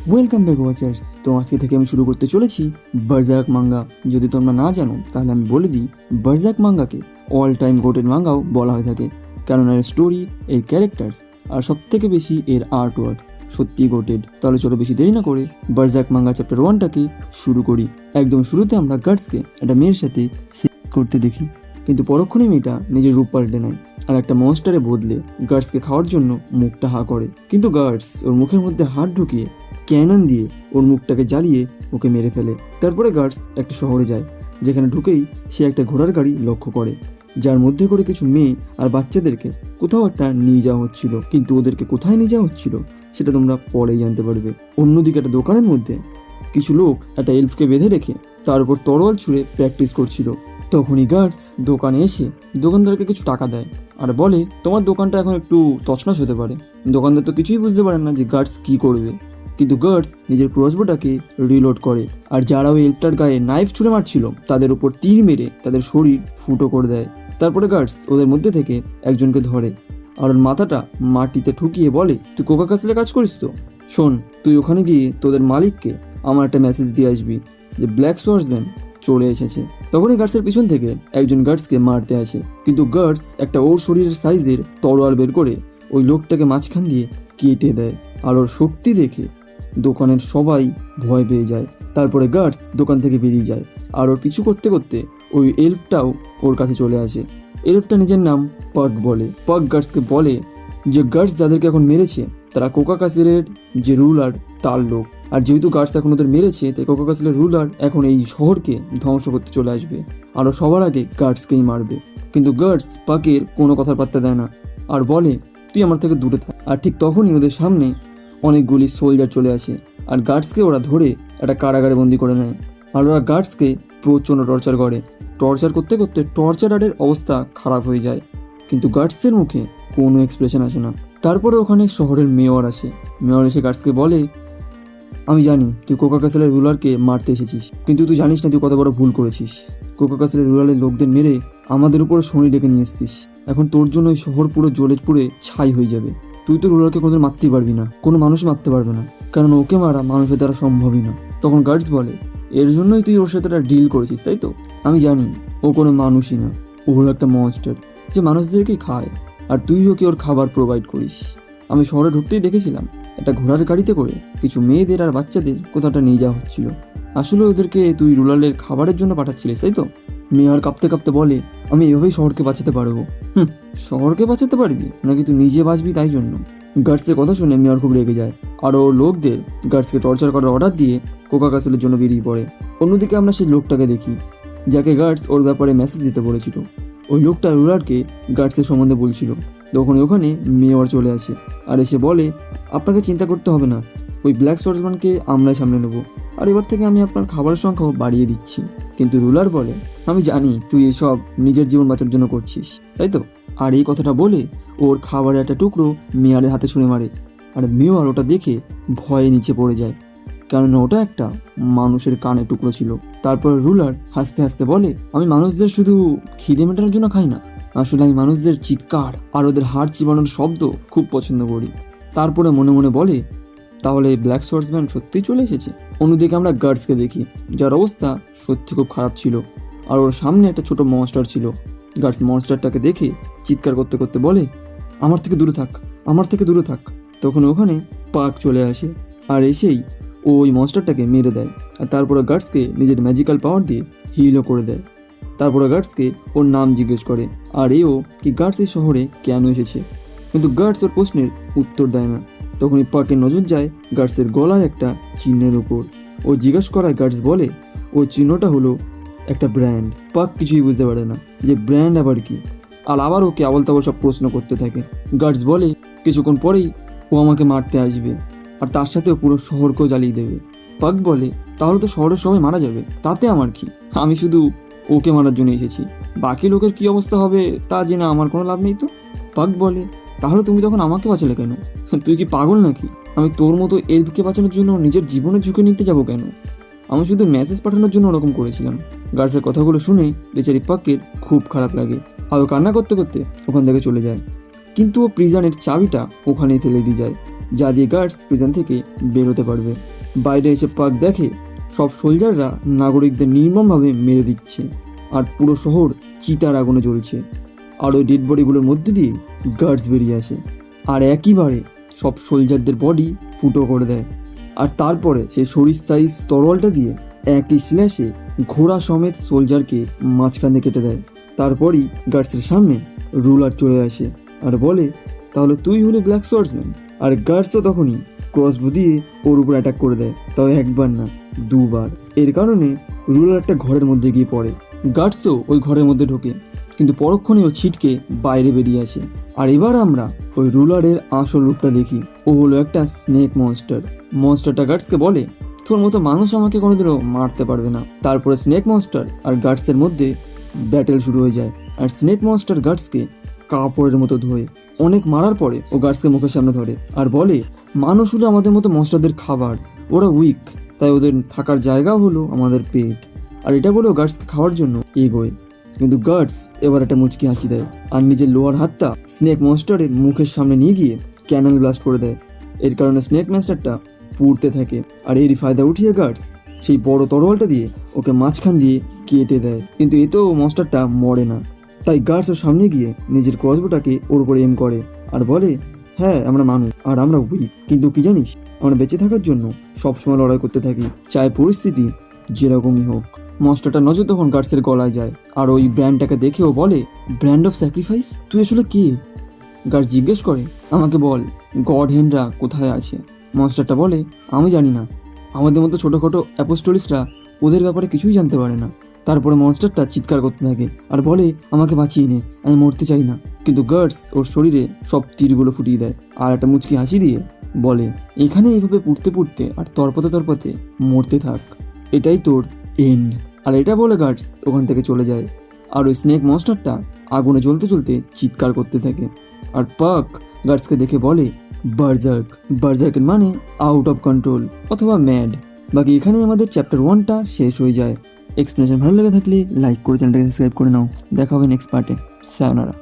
Welcome back watchers. তো আজকে থেকে আমি শুরু করতে চলেছি বারজাক মাঙ্গা। যদি তোমরা না জানো তাহলে আমি বলে দিই, বারজাক মাঙ্গাকে অল টাইম গোটেড মাঙ্গাও বলা হয়ে থাকে, কারণ এর স্টোরি, এর ক্যারেক্টার্স আর সব থেকে বেশি এর আর্ট ওয়ার্ক সত্যি গোটেড। তাহলে চলো বেশি দেরি না করে বারজাক মাঙ্গা চ্যাপ্টার 1টাকে শুরু করি। একদম শুরুতে আমরা গার্ডসকে একটা মেয়ের সাথে সেক্স করতে দেখি, কিন্তু পরক্ষণে মেয়েটা নিজের রূপ পাল্টে নেয় আর একটা মনস্টারে বদলে গার্ডসকে খাওয়ার জন্য মুখটা হা করে। কিন্তু গার্ডস ওর মুখের মধ্যে হাত ঢুকিয়ে ক্যানন দিয়ে ওর মুখটাকে জ্বালিয়ে ওকে মেরে ফেলে। তারপরে গার্ডস একটা শহরে যায়, যেখানে ঢুকেই সে একটা ঘোড়ার গাড়ি লক্ষ্য করে, যার মধ্যে করে কিছু মেয়ে আর বাচ্চাদেরকে কোথাও একটা নিয়ে যাওয়া হচ্ছিল। কিন্তু ওদেরকে কোথায় নিয়ে যাওয়া হচ্ছিল সেটা তোমরা পরেই জানতে পারবে। অন্যদিকে একটা দোকানের মধ্যে কিছু লোক একটা এলফকে বেঁধে রেখে তার উপর তরোয়াল ছুঁড়ে প্র্যাকটিস করছিল। তখনই গার্ডস দোকানে এসে দোকানদারকে কিছু টাকা দেয় আর বলে, তোমার দোকানটা এখন একটু তছনছ হতে পারে। দোকানদার তো কিছুই বুঝতে পারেন না যে গার্ডস কি করবে, কিন্তু গার্ডস নিজের ক্রসবোটাকে রিলোড করে আর যারা ওই এলফটার গায়ে নাইফ ছুঁড়ে মারছিল তাদের উপর তীর মেরে তাদের শরীর ফুটো করে দেয়। তারপরে গার্ডস ওদের মধ্যে থেকে একজনকে ধরে আর ওর মাথাটা মাটিতে ঠুকিয়ে বলে, তুই কোকা কাসলে কাজ করিস তো? শোন, তুই ওখানে গিয়ে তোদের মালিককে আমার একটা মেসেজ দিয়ে আসবি যে ব্ল্যাক সোয়ার্সম্যান চলে এসেছে। তখনই গার্ডসের পিছন থেকে একজন গার্ডসকে মারতে আসে, কিন্তু গার্ডস একটা ওর শরীরের সাইজের তরোয়াল বের করে ওই লোকটাকে মাঝখান দিয়ে কেটে দেয়। আর ওর শক্তি দেখে দোকানের সবাই ভয় পেয়ে যায়। তারপরে গার্ডস দোকান থেকে বেরিয়ে যায় আর ওর পিছু করতে করতে ওই এলফটাও ওর কাছে চলে আসে। এলফটা নিজের নাম পাগ বলে। পাগ গার্ডসকে বলে যে গার্ডস যাদেরকে এখন মেরেছে তারা কোকা কাসলের যে রুলার তার লোক, আর যেহেতু গার্ডস এখন ওদের মেরেছে তাই কোকা কাসলের রুলার এখন এই শহরকে ধ্বংস করতে চলে আসবে আর ও সবার আগে গার্ডসকেই মারবে। কিন্তু গার্ডস পাকের কোনো কথার পাত্তা দেয় না আর বলে, তুই আমার থেকে দূরে থাক। আর ঠিক তখনই ওদের সামনে অনেকগুলি সোলজার চলে আসে আর গার্ডসকে ওরা ধরে একটা কারাগারে বন্দি করে নেয়। আর ওরা গার্ডসকে প্রচণ্ড টর্চার করে। টর্চার করতে করতে টর্চারারের অবস্থা খারাপ হয়ে যায়, কিন্তু গার্ডসের মুখে কোনো এক্সপ্রেশন আসে না। তারপরে ওখানে শহরের মেয়র আসে। মেয়র এসে গার্ডসকে বলে, আমি জানি তুই কোকা কাসলের রুলারকে মারতে এসেছিস, কিন্তু তুই জানিস না তুই কত বড় ভুল করেছিস। কোকা কাসলের রুলারের লোকদের মেরে আমাদের উপরে শনি ডেকে নিয়ে এসেছিস। এখন তোর জন্য ওই শহর পুরো জ্বলে পুড়ে ছাই হয়ে যাবে। তুই তো রুলারকে কোনোদিন মারতেই পারবি না, কোনো মানুষ মারতে পারবে না, কারণ ওকে মারা মানুষের দ্বারা সম্ভবই না। তখন গার্ডস বলে, এর জন্যই তুই ওর সাথে একটা ডিল করেছিস, তাই তো? আমি জানি ও কোনো মানুষই না, ও হলো একটা মনস্টার যে মানুষদেরকেই খায়, আর তুই ওকে ওর খাবার প্রোভাইড করিস। আমি শহরে ঢুকতেই দেখেছিলাম একটা ঘোড়ার গাড়িতে করে কিছু মেয়েদের আর বাচ্চাদের কোথাওটা নিয়ে যাওয়া হচ্ছিল। আসলে ওদেরকে তুই রুলারের খাবারের জন্য পাঠাচ্ছিলিস, তাই তো? মেয়র কাঁপতে কাঁপতে বলে, আমি এভাবেই শহরকে বাঁচাতে পারবো। শহরকে বাঁচাতে পারবি নাকি তুই নিজে বাঁচবি তাই জন্য? গার্ডসের কথা শুনে মেয়র খুব রেগে যায় আর ও লোকদের গার্ডসকে টর্চার করার অর্ডার দিয়ে কোকা কাসলের জন্য বেরিয়ে পড়ে। অন্যদিকে আমরা সেই লোকটাকে দেখি যাকে গার্ডস ওর ব্যাপারে মেসেজ দিতে বলেছিল। ওই লোকটা রুলারকে গার্ডসের সম্বন্ধে বলছিল। তখন ওখানে মেয়র চলে আসে আর এসে বলে, আপনাকে চিন্তা করতে হবে না, ওই ব্ল্যাক সোয়ার্সম্যানকে আমরাই সামনে নেব, আর এবার থেকে আমি আপনার খাবারের সংখ্যাও বাড়িয়ে দিচ্ছি। কিন্তু রুলার বলে, আমি জানি তুই এসব নিজের জীবন বাঁচার জন্য করছিস, তাই তো? আর এই কথাটা বলে ওর খাবারের একটা টুকরো মেয়রের হাতে ছুঁড়ে মারে আর মেয়র ওটা দেখে ভয়ে নিচে পড়ে যায়, কারণ ওটা একটা মানুষের কানের টুকরো ছিল। তারপর রুলার হাসতে হাসতে বলে, আমি মানুষদের শুধু খিদে মেটানোর জন্য খাই না, আসলে আমি মানুষদের চিৎকার আর ওদের হাড় চিবানোর শব্দ খুব পছন্দ করি। তারপরে মনে মনে বলে, তাহলে ব্ল্যাক সোয়ার্সম্যান সত্যিই চলে এসেছে। অন্যদিকে আমরা গার্ডসকে দেখি, যার অবস্থা সত্যি খুব খারাপ ছিল আর ওর সামনে একটা ছোট মনস্টার ছিল। গার্ডস মনস্টারটাকে দেখে চিৎকার করতে করতে বলে, আমার থেকে দূরে থাক, আমার থেকে দূরে থাক। তখন ওখানে পাক চলে আসে আর এসেই ও ওই মনস্টারটাকে মেরে দেয় আর তারপরে গার্ডসকে নিজের ম্যাজিক্যাল পাওয়ার দিয়ে হিলও করে দেয়। তারপরে গার্ডসকে ওর নাম জিজ্ঞেস করে আর এও কি গার্ডস এই শহরে কেন এসেছে, কিন্তু গার্ডস ওর প্রশ্নের উত্তর দেয় না। তখনই পাকের নজর যায় গার্ডসের গলায় একটা চিহ্নের উপর। ও জিজ্ঞেস করায় গার্ডস বলে, ওই চিহ্নটা হলো একটা ব্র্যান্ড। পাক কিছুই বুঝতে পারে না যে ব্র্যান্ড আবার কি, আর আবার ওকে আবল তাবল সব প্রশ্ন করতে থাকে। গার্ডস বলে, কিছুক্ষণ পরেই ও আমাকে মারতে আসবে আর তার সাথে পুরো শহরকেও জ্বালিয়ে দেবে। পাক বলে, তাহলে তো শহরের সবাই মারা যাবে, তাতে আমার কি? আমি শুধু ওকে মারার জন্য এসেছি, বাকি লোকের কি অবস্থা হবে তা জেনে আমার কোনো লাভ নেই তো। পাক বলে, তাহলে তুমি তখন আমাকে বাঁচালে কেন? তুই কি পাগল নাকি? আমি তোর মতো এলফকে বাঁচানোর জন্য নিজের জীবনের ঝুঁকি নিতে যাবো কেন? আমি শুধু মেসেজ পাঠানোর জন্য ওরকম করেছিলাম। গার্ডসের কথাগুলো শুনে বেচারি পাকের খুব খারাপ লাগে আর ও কান্না করতে করতে ওখান থেকে চলে যায়। কিন্তু ও প্রিজনের চাবিটা ওখানেই ফেলে দিয়ে যায় যা দিয়ে গার্ডস প্রিজন থেকে বেরোতে পারবে। বাইরে এসে পাক দেখে সব সোলজাররা নাগরিকদের নির্মমভাবে মেরে দিচ্ছে, আর পুরো শহর চিতার আগুনে জ্বলছে। আর ওই ডেড বডিগুলোর মধ্যে দিয়ে গার্ডস বেরিয়ে আসে, আর একইবারে সব সোলজারদের বডি ফুটো করে দেয়। আর তারপরে সেই শরীর সাইজ তরোয়ালটা দিয়ে একই স্ল্যাশে ঘোড়া সমেত সোলজারকে মাঝখানে কেটে দেয়। তারপরই গার্ডসের সামনে রুলার চলে আসে আর বলে, তাহলে তুই হলি ব্ল্যাক সোয়ার্ডসম্যান। আর গার্ডসও তখনই ক্রসবো দিয়ে ওর উপর অ্যাটাক করে দেয়, তাও একবার না, দুবার। এর কারণে রুলার একটা ঘরের মধ্যে গিয়ে পড়ে। গার্ডসও ওই ঘরের মধ্যে ঢোকে, কিন্তু পরক্ষণে ও ছিটকে বাইরে বেরিয়ে আসে। আর এবার আমরা ওই রুলারের আসল রূপটা দেখি। ও হলো একটা স্নেক মনস্টার। মনস্টারটা গার্ডসকে বলে, তোর মতো মানুষ আমাকে কোনোদিনও মারতে পারবে না। তারপরে স্নেক মনস্টার আর গার্ডসের মধ্যে ব্যাটেল শুরু হয়ে যায়, আর স্নেক মনস্টার গার্ডসকে কাপড়ের মতো ধোয়। অনেক মারার পরে ও গার্ডসকে মুখের সামনে ধরে আর বলে, মানুষ হলো আমাদের মতো মনস্টারদের খাবার, ওরা উইক, তাই ওদের থাকার জায়গা হলো আমাদের পেট। আর এটা বলেও গার্ডসকে খাওয়ার জন্য এগোয়, কিন্তু গার্ডস এবার একটা মুচকি হাসি দেয় আর নিজের লোয়ার হাতটা স্নেক মনস্টারের মুখের সামনে নিয়ে গিয়ে ক্যানেল ব্লাস্ট করে দেয়। এর কারণে স্নেক মনস্টারটা পুড়তে থাকে, আর এরই ফায়দা উঠিয়ে গার্ডস সেই বড় তরোয়ালটা দিয়ে ওকে মাঝখান দিয়ে কেটে দেয়। কিন্তু এতেও মনস্টারটা মরে না, তাই গার্ডস ওর সামনে গিয়ে নিজের ক্রসবোটাকে ওর উপরে এম করে আর বলে, হ্যাঁ আমরা মানুষ আর আমরা উইক, কিন্তু কি জানিস, আমরা বেঁচে থাকার জন্য সবসময় লড়াই করতে থাকি, চাই পরিস্থিতি যেরকমই হোক। মনস্টারটা নজর তখন গার্ডসের গলায় যায়, আর ওই ব্র্যান্ডটাকে দেখে ও বলে, ব্র্যান্ড অফ স্যাক্রিফাইস, তুই আসলে কে? গার্ডস জিজ্ঞেস করে, আমাকে বল গড হ্যান্ডরা কোথায় আছে? মনস্টারটা বলে, আমি জানি না, আমাদের মতো ছোটোখাটো অ্যাপোস্টোলিস্টরা ওদের ব্যাপারে কিছুই জানতে পারে না। তারপরে মনস্টারটা চিৎকার করতে থাকে আর বলে, আমাকে বাঁচিয়ে নে, আমি মরতে চাই না। কিন্তু গার্ডস ওর শরীরে সব তীরগুলো ফুটিয়ে দেয় আর একটা মুচকি হাসি দিয়ে বলে, এখানে এইভাবে পুড়তে পুড়তে আর তরপাতে তরপাতে মরতে থাক, এটাই তোর এন্ড। আর এটা বলে গার্ডস ওখান থেকে চলে যায়, আর ওই স্নেক মনস্টারটা আগুনে জ্বলতে জ্বলতে চিৎকার করতে থাকে। আর পাক গার্ডসকে দেখে বলে, বার্জার্ক। বার্জার্কের মানে আউট অফ কন্ট্রোল অথবা ম্যাড। বাকি এখানেই আমাদের চ্যাপ্টার 1টা শেষ হয়ে যায়। এক্সপ্লেনেশন ভালো লেগে থাকলে লাইক করে চ্যানেলটাকে সাবস্ক্রাইব করে নাও। দেখা হবে নেক্সট পার্টে। সায়োনারা।